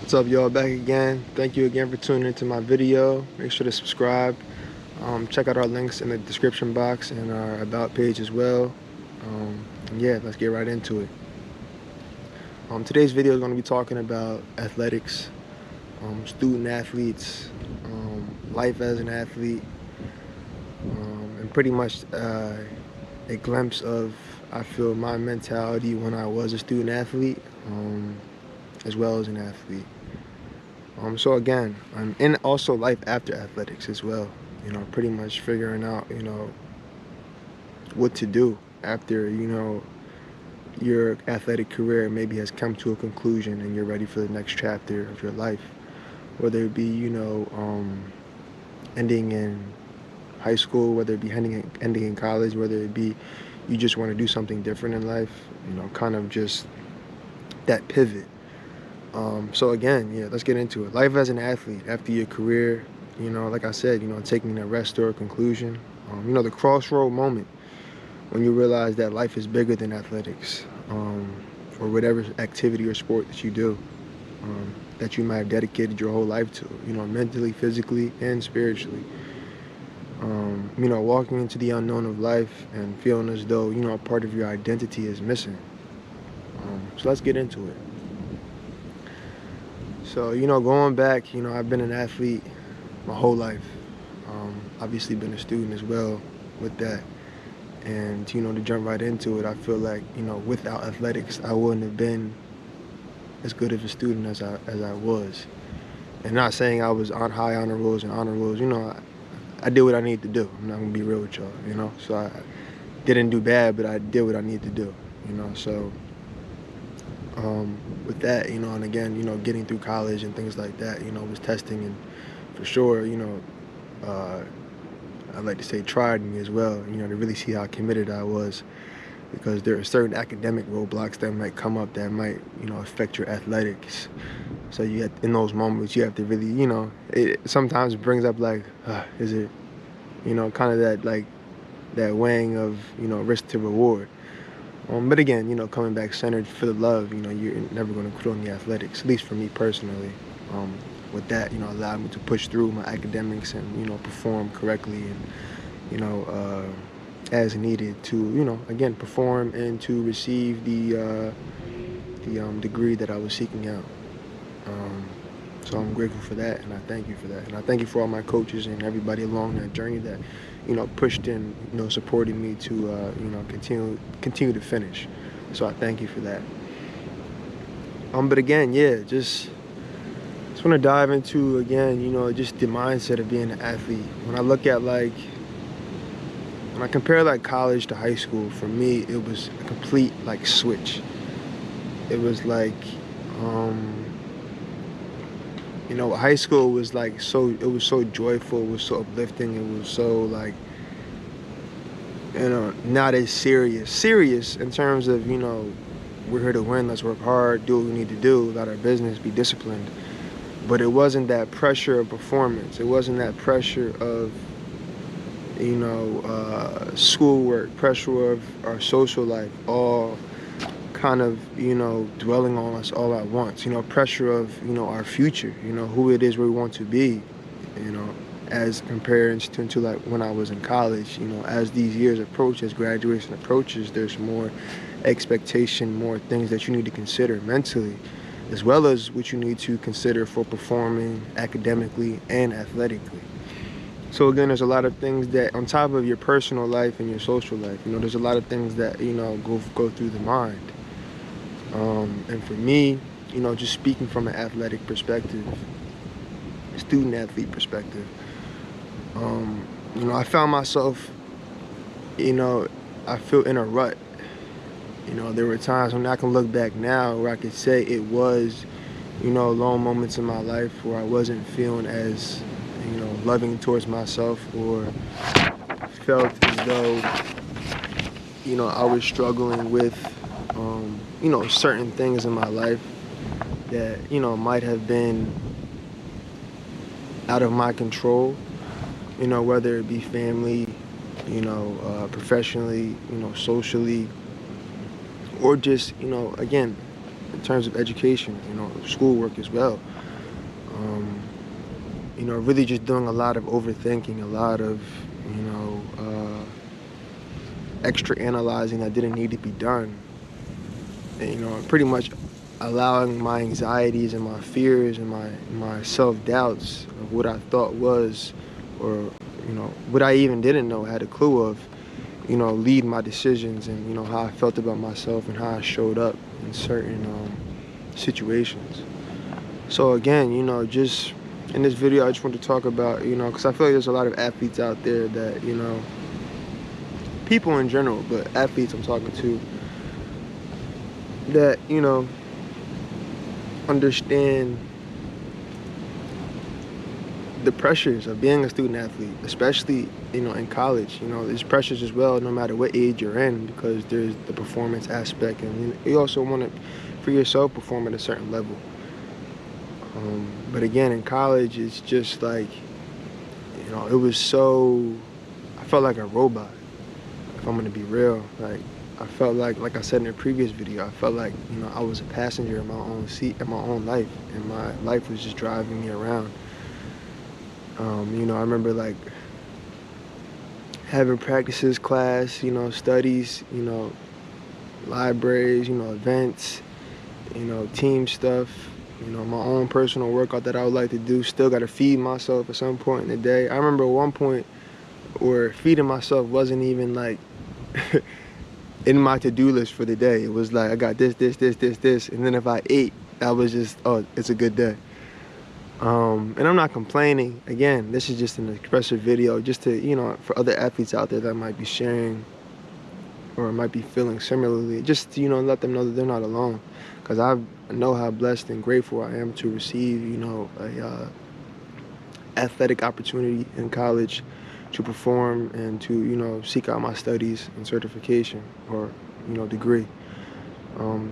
What's up, y'all? Back again. Thank you again for tuning into my video. Make sure to subscribe. Check out our links in the description box and our about page as well. And yeah, let's get right into it. Today's video is going to be talking about athletics, student athletes, life as an athlete, and pretty much a glimpse of, I feel, my mentality when I was a student athlete, as well as an athlete. So again, and also life after athletics as well. Pretty much figuring out, what to do after, your athletic career maybe has come to a conclusion and you're ready for the next chapter of your life. Whether it be, ending in high school, whether it be ending in college, whether it be you just want to do something different in life, kind of just that pivot. So again, yeah, let's get into it. Life as an athlete after your career, like I said, taking a rest or a conclusion. The crossroad moment when you realize that life is bigger than athletics, or whatever activity or sport that you do, that you might have dedicated your whole life to, mentally, physically, and spiritually. Walking into the unknown of life and feeling as though, a part of your identity is missing. So let's get into it. So, going back, I've been an athlete my whole life. Obviously been a student as well with that. And, to jump right into it, I feel like, without athletics, I wouldn't have been as good of a student as I was. And not saying I was on high honor rolls and honor rolls, I did what I needed to do. I'm not gonna be real with y'all, So I didn't do bad, but I did what I needed to do, So with that, and again, getting through college and things like that, was testing, and for sure, I'd like to say tried me as well, to really see how committed I was, because there are certain academic roadblocks that might come up that might, affect your athletics. So in those moments, you have to really, it sometimes brings up like, is it, kind of that, like, that weighing of, risk to reward. But again, coming back centered for the love, you're never going to quit on the athletics, at least for me personally. With that, allowed me to push through my academics and, perform correctly and, as needed to, again, perform and to receive the degree that I was seeking out. So I'm grateful for that, and I thank you for that. And I thank you for all my coaches and everybody along that journey that, pushed and, supported me to, continue to finish. So I thank you for that. But again, yeah, just want to dive into, again, just the mindset of being an athlete. When I compare, like, college to high school, for me, it was a complete, like, switch. It was like, high school was like it was so joyful, it was so uplifting, it was so, like, not as serious in terms of, we're here to win, let's work hard, do what we need to do about our business, be disciplined. But it wasn't that pressure of performance. It wasn't that pressure of, schoolwork, pressure of our social life, all kind of, dwelling on us all at once. Pressure of, our future, who it is we want to be, as compared to like when I was in college. As these years approach, as graduation approaches, there's more expectation, more things that you need to consider mentally, as well as what you need to consider for performing academically and athletically. So again, there's a lot of things that, on top of your personal life and your social life, there's a lot of things that, go through the mind. And for me, just speaking from an athletic perspective, student athlete perspective, I found myself, I feel in a rut. There were times when I can look back now where I could say it was, long moments in my life where I wasn't feeling as, loving towards myself, or felt as though, I was struggling with, certain things in my life that, might have been out of my control, whether it be family, professionally, socially, or just, again, in terms of education, you know, schoolwork as well. Um, you know, really just doing a lot of overthinking, a lot of, you know, extra analyzing that didn't need to be done. And, you know, pretty much allowing my anxieties and my fears and my self-doubts of what I thought was, or, you know, what I even didn't know, had a clue of, you know, lead my decisions, and, you know, how I felt about myself and how I showed up in certain situations. So again, you know, just in this video, I just want to talk about, you know, because I feel like there's a lot of athletes out there that, you know, people in general, but athletes I'm talking to, that, you know, understand the pressures of being a student athlete, especially, you know, in college. You know, there's pressures as well, no matter what age you're in, because there's the performance aspect, and you also want to, for yourself, perform at a certain level. But again, in college, it's just like, you know, it was so, I felt like a robot, if I'm gonna be real. Like, I felt like I said in a previous video, I felt like, you know, I was a passenger in my own seat, in my own life, and my life was just driving me around. You know, I remember like having practices, class, you know, studies, you know, libraries, you know, events, you know, team stuff, you know, my own personal workout that I would like to do. Still got to feed myself at some point in the day. I remember at one point where feeding myself wasn't even like in my to-do list for the day. It was like, I got this, and then if I ate, that was just, oh, it's a good day. And I'm not complaining. Again, this is just an expressive video, just to, you know, for other athletes out there that might be sharing or might be feeling similarly, just to, you know, let them know that they're not alone. Because I know how blessed and grateful I am to receive, you know, a athletic opportunity in college to perform and to, you know, seek out my studies and certification, or, you know, degree.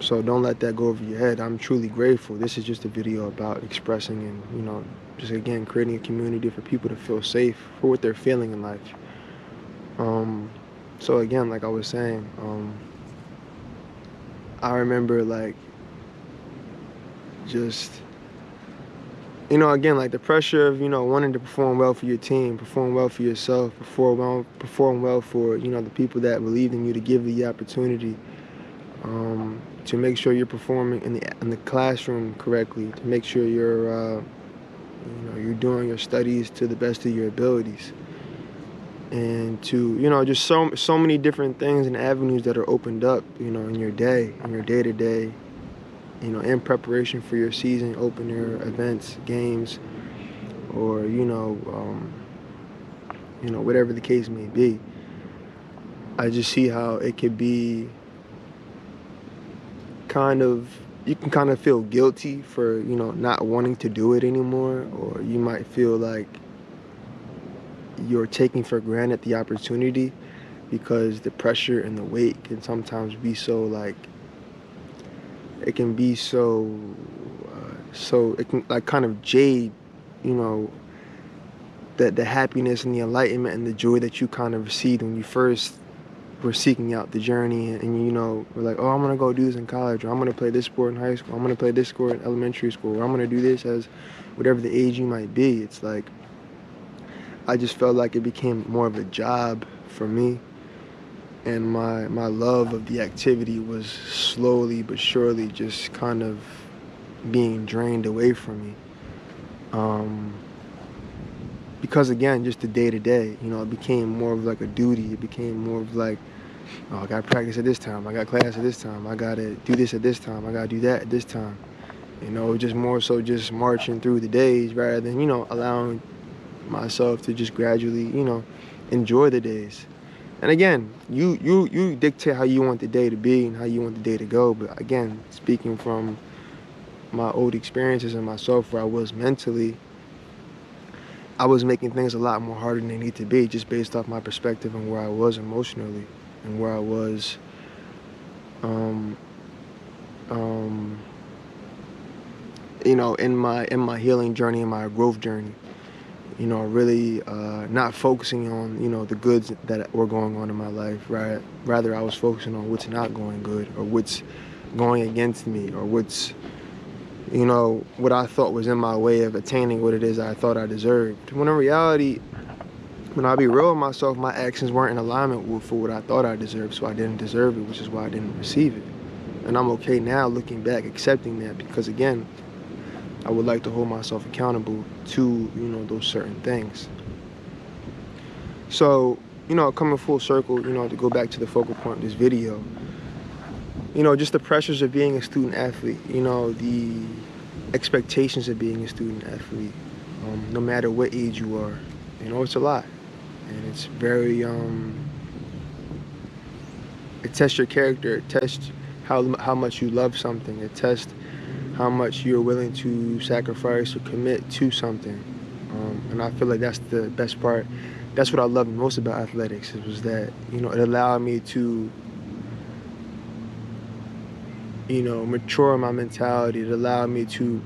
So don't let that go over your head. I'm truly grateful. This is just a video about expressing and, you know, just again creating a community for people to feel safe for what they're feeling in life. So again, like I was saying, I remember like just, you know, again, like the pressure of, you know, wanting to perform well for your team, perform well for yourself, perform well for, you know, the people that believed in you, to give you the opportunity. To make sure you're performing in the classroom correctly, to make sure you're, you know, you're doing your studies to the best of your abilities, and to, you know, just so many different things and avenues that are opened up, you know, in your day, in your day-to-day, you know, in preparation for your season opener, events, games, or, you know, whatever the case may be. I just see how it could be you can kind of feel guilty for, you know, not wanting to do it anymore, or you might feel like you're taking for granted the opportunity, because the pressure and the weight can sometimes be so like, it can be so it can like kind of jade, you know, the happiness and the enlightenment and the joy that you kind of received when you first were seeking out the journey, and you know, we're like, oh, I'm gonna go do this in college, or I'm gonna play this sport in high school, I'm gonna play this sport in elementary school, or I'm gonna do this as whatever the age you might be. It's like, I just felt like it became more of a job for me, and my love of the activity was slowly but surely just kind of being drained away from me. Because again, just the day-to-day, you know, it became more of like a duty. It became more of like, oh, I got practice at this time, I got class at this time, I gotta do this at this time, I gotta do that at this time. You know, just more so just marching through the days rather than, you know, allowing myself to just gradually, you know, enjoy the days. And again, you dictate how you want the day to be and how you want the day to go. But again, speaking from my old experiences and myself, where I was mentally, I was making things a lot more harder than they need to be, just based off my perspective and where I was emotionally, and where I was, you know, in my healing journey, in my growth journey. You know, really not focusing on, you know, the goods that were going on in my life, right? Rather, I was focusing on what's not going good, or what's going against me, or what's, you know, what I thought was in my way of attaining what it is I thought I deserved. When in reality, when I be real with myself, my actions weren't in alignment with for what I thought I deserved, so I didn't deserve it, which is why I didn't receive it. And I'm okay now looking back, accepting that, because again, I would like to hold myself accountable to, you know, those certain things. So, you know, coming full circle, you know, to go back to the focal point of this video, you know, just the pressures of being a student athlete, you know, the expectations of being a student athlete, no matter what age you are, you know, it's a lot. And it's very, it tests your character, it tests how much you love something, it tests how much you're willing to sacrifice or commit to something. And I feel like that's the best part. That's what I love most about athletics, was that, you know, it allowed me to, you know, mature my mentality. It allowed me to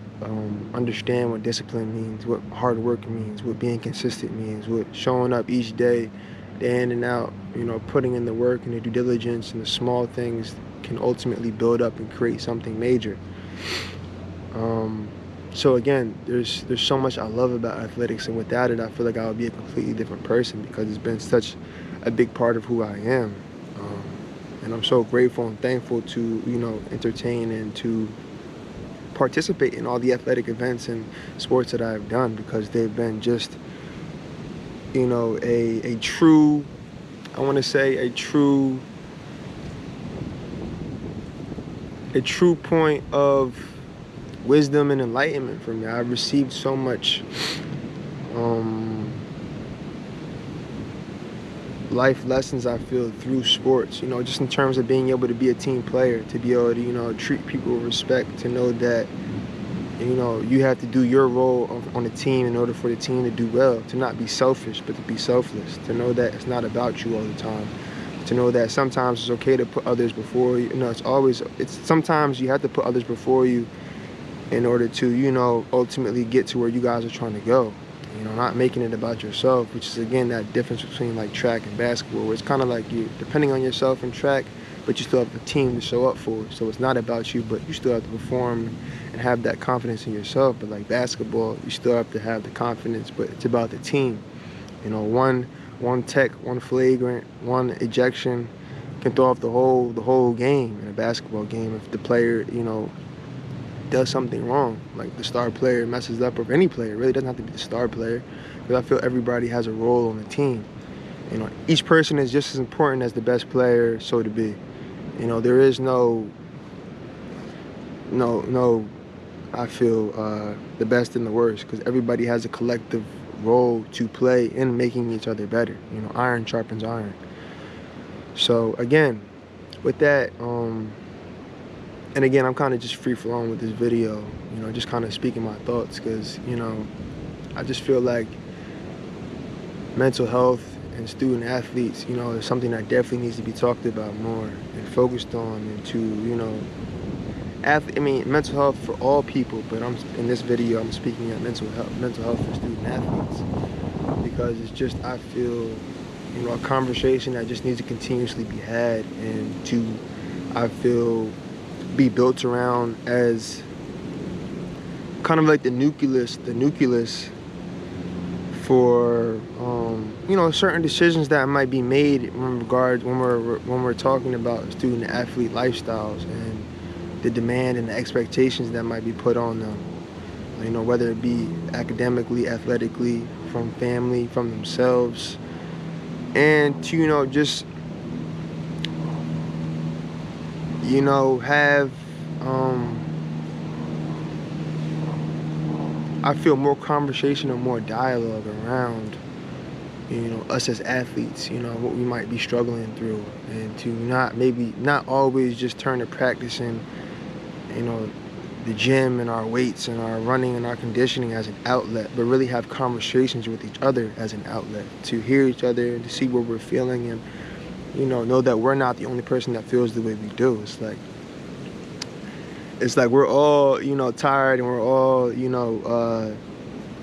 understand what discipline means, what hard work means, what being consistent means, what showing up each day, day in and out, you know, putting in the work and the due diligence and the small things can ultimately build up and create something major. So again, there's so much I love about athletics, and without it, I feel like I would be a completely different person, because it's been such a big part of who I am. And I'm so grateful and thankful to, you know, entertain and to participate in all the athletic events and sports that I've done, because they've been just, you know, a true, I want to say a true point of wisdom and enlightenment from me. I've received so much life lessons, I feel, through sports, you know, just in terms of being able to be a team player, to be able to, you know, treat people with respect, to know that, you know, you have to do your role on the team in order for the team to do well, to not be selfish, but to be selfless, to know that it's not about you all the time, to know that sometimes it's okay to put others before you. You know, sometimes you have to put others before you in order to, you know, ultimately get to where you guys are trying to go. You know, not making it about yourself, which is, again, that difference between like track and basketball, where it's kind of like you're depending on yourself in track, but you still have a team to show up for. So it's not about you, but you still have to perform and have that confidence in yourself. But like basketball, you still have to have the confidence, but it's about the team. You know, one tech, one flagrant, one ejection can throw off the whole game in a basketball game if the player, you know, does something wrong, like the star player messes up, or any player. It really doesn't have to be the star player, because I feel everybody has a role on the team. You know, each person is just as important as the best player, so to be. You know, there is no, I feel, the best and the worst, because everybody has a collective role to play in making each other better. You know, iron sharpens iron. So again, with that, and again, I'm kind of just free-flowing with this video, you know, just kind of speaking my thoughts, because, you know, I just feel like mental health and student athletes, you know, is something that definitely needs to be talked about more and focused on, and to, you know, mental health for all people, but in this video, I'm speaking of mental health for student athletes, because it's just, I feel, you know, a conversation that just needs to continuously be had, and to, I feel, be built around as kind of like the nucleus for you know, certain decisions that might be made in regards when we're talking about student athlete lifestyles and the demand and the expectations that might be put on them, you know, whether it be academically, athletically, from family, from themselves, and to, you know, just, you know, have, I feel, more conversation and more dialogue around, you know, us as athletes, you know, what we might be struggling through, and to not always just turn to practicing, you know, the gym and our weights and our running and our conditioning as an outlet, but really have conversations with each other as an outlet, to hear each other and to see what we're feeling, and, you know that we're not the only person that feels the way we do. It's like we're all, you know, tired, and we're all, you know,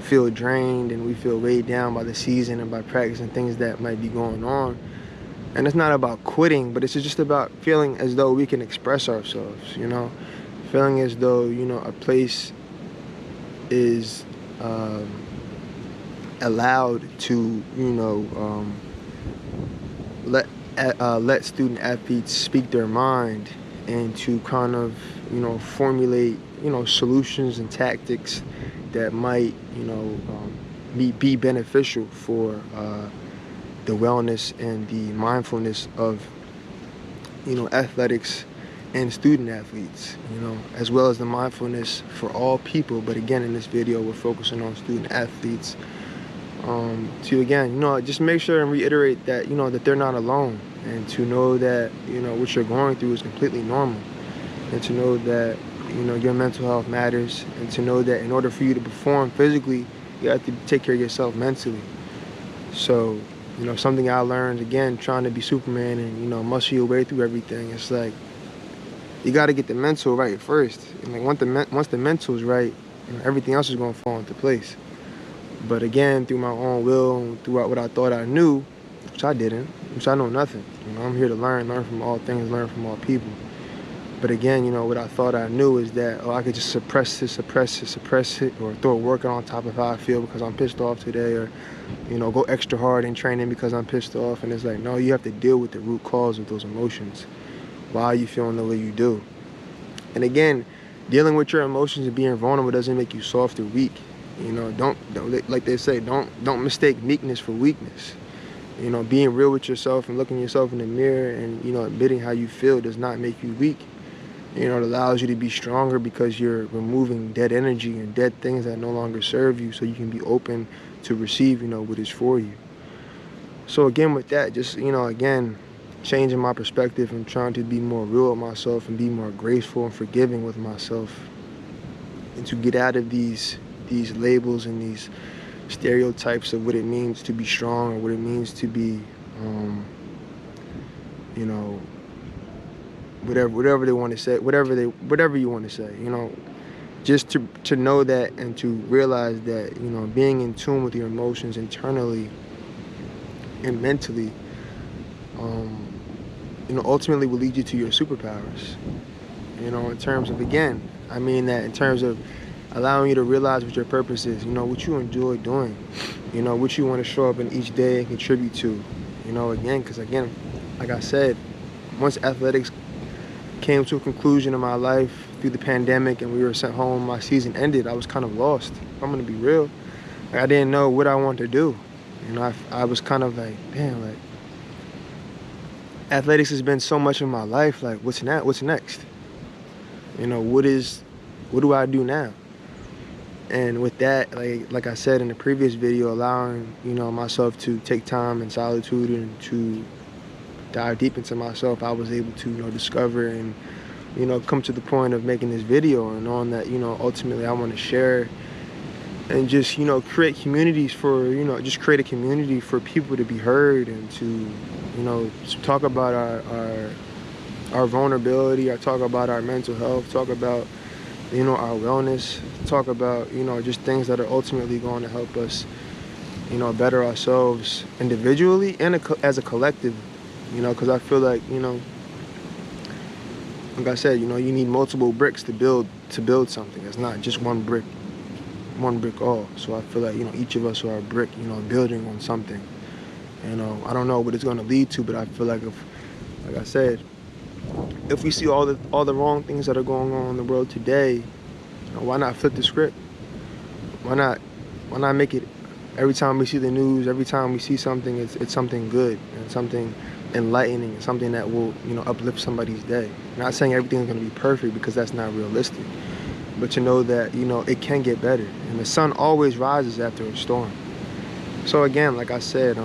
feel drained, and we feel weighed down by the season and by practice and things that might be going on. And it's not about quitting, but it's just about feeling as though we can express ourselves, you know? Feeling as though, you know, a place is allowed to, you know, let student athletes speak their mind and to kind of, you know, formulate, you know, solutions and tactics that might, you know, be beneficial for the wellness and the mindfulness of, you know, athletics and student athletes, you know, as well as the mindfulness for all people. But again, in this video, we're focusing on student athletes, to, again, you know, just make sure and reiterate that, you know, that they're not alone, and to know that, you know, what you're going through is completely normal, and to know that, you know, your mental health matters, and to know that in order for you to perform physically, you have to take care of yourself mentally. So, you know, something I learned, again, trying to be Superman and, you know, muscle your way through everything, it's like, you got to get the mental right first. And like once the mental's right, you know, everything else is going to fall into place. But again, through my own will, and throughout what I thought I knew, which I didn't, which I know nothing. You know, I'm here to learn from all things, learn from all people. But again, you know, what I thought I knew is that, oh, I could just suppress it, or throw a workout on top of how I feel because I'm pissed off today, or, you know, go extra hard in training because I'm pissed off. And it's like, no, you have to deal with the root cause of those emotions. Why are you feeling the way you do? And again, dealing with your emotions and being vulnerable doesn't make you soft or weak. You know, don't like they say, don't mistake meekness for weakness. You know, being real with yourself and looking yourself in the mirror and, you know, admitting how you feel does not make you weak. You know, it allows you to be stronger because you're removing dead energy and dead things that no longer serve you, so you can be open to receive, you know, what is for you. So again, with that, just, you know, again, changing my perspective and trying to be more real with myself and be more graceful and forgiving with myself, and to get out of these labels and these stereotypes of what it means to be strong, or what it means to be, you know, whatever they want to say, whatever you want to say, you know, just to know that and to realize that, you know, being in tune with your emotions internally and mentally, you know, ultimately will lead you to your superpowers. You know, in terms of, again, I mean that in terms of allowing you to realize what your purpose is, you know, what you enjoy doing, you know, what you want to show up in each day and contribute to, you know, again, because again, like I said, once athletics came to a conclusion in my life through the pandemic and we were sent home, my season ended, I was kind of lost. I'm going to be real. Like, I didn't know what I wanted to do. You know, I was kind of like, damn, like, athletics has been so much in my life, like, what's next? You know, what do I do now? And with that, like I said in the previous video, allowing, you know, myself to take time in solitude and to dive deep into myself, I was able to, you know, discover and, you know, come to the point of making this video and knowing that, you know, ultimately I want to share and just, you know, create communities for, you know, just create a community for people to be heard and to, you know, to talk about our vulnerability, or talk about our mental health, talk about, you know, our wellness, talk about, you know, just things that are ultimately going to help us, you know, better ourselves individually and as a collective, you know, because I feel like, you know, like I said, you know, you need multiple bricks to build something. It's not just one brick all. So I feel like, you know, each of us are a brick, you know, building on something. You know, I don't know what it's going to lead to, but I feel like like I said, if we see all the wrong things that are going on in the world today, you know, why not flip the script? Why not make it, every time we see the news, every time we see something, it's something good and something enlightening and something that will, you know, uplift somebody's day. I'm not saying everything's going to be perfect, because that's not realistic, but to know that, you know, it can get better, and the sun always rises after a storm. So again, like I said,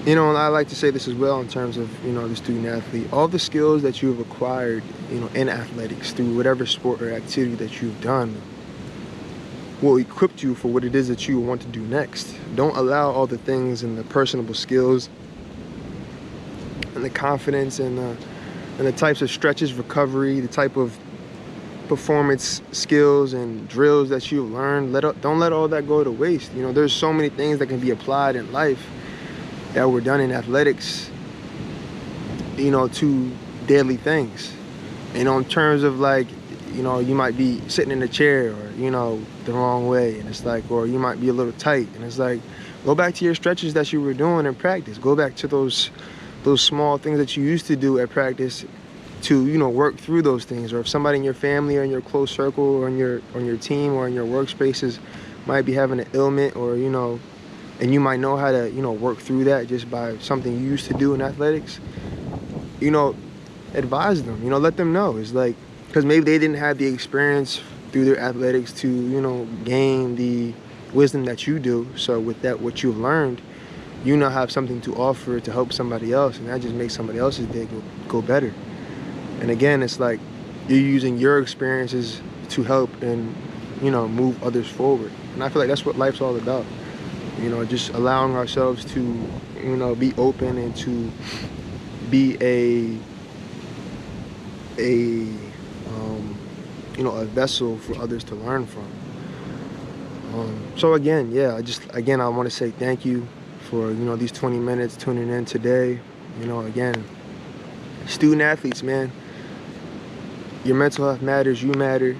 you know, and I like to say this as well in terms of, you know, the student athlete. All the skills that you've acquired, you know, in athletics through whatever sport or activity that you've done will equip you for what it is that you want to do next. Don't allow all the things and the personable skills and the confidence and the types of stretches, recovery, the type of performance skills and drills that you've learned, don't let all that go to waste. You know, there's so many things that can be applied in life that were done in athletics, you know, to daily things. You know, in terms of like, you know, you might be sitting in a chair or, you know, the wrong way, and it's like, or you might be a little tight, and it's like, go back to your stretches that you were doing in practice. Go back to those small things that you used to do at practice to, you know, work through those things. Or if somebody in your family or in your close circle or on your team or in your workspaces might be having an ailment, or, you know, and you might know how to, you know, work through that just by something you used to do in athletics, you know, advise them, you know, let them know. It's like, because maybe they didn't have the experience through their athletics to, you know, gain the wisdom that you do. So with that, what you've learned, you now have something to offer to help somebody else, and that just makes somebody else's day go better. And again, it's like you're using your experiences to help and, you know, move others forward. And I feel like that's what life's all about. You know, just allowing ourselves to, you know, be open and to be you know, a vessel for others to learn from. So again, yeah, I want to say thank you for, you know, these 20 minutes tuning in today. You know, again, student athletes, man, your mental health matters, you matter.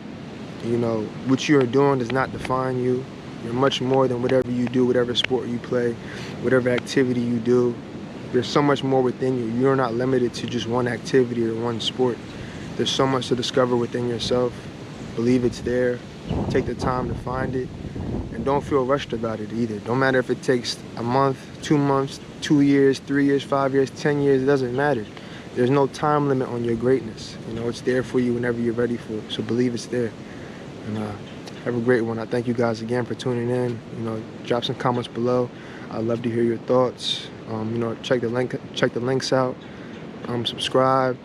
You know, what you're doing does not define you. You're much more than whatever you do, whatever sport you play, whatever activity you do. There's so much more within you. You're not limited to just one activity or one sport. There's so much to discover within yourself. Believe it's there. Take the time to find it. And don't feel rushed about it either. Don't matter if it takes a month, 2 months, 2 years, 3 years, 5 years, 10 years, it doesn't matter. There's no time limit on your greatness. You know, it's there for you whenever you're ready for it. So believe it's there. And have a great one. I thank you guys again for tuning in. You know, drop some comments below. I'd love to hear your thoughts. You know, check the links out. Subscribe.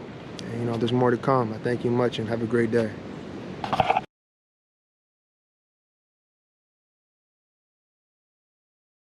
And, you know, there's more to come. I thank you much and have a great day.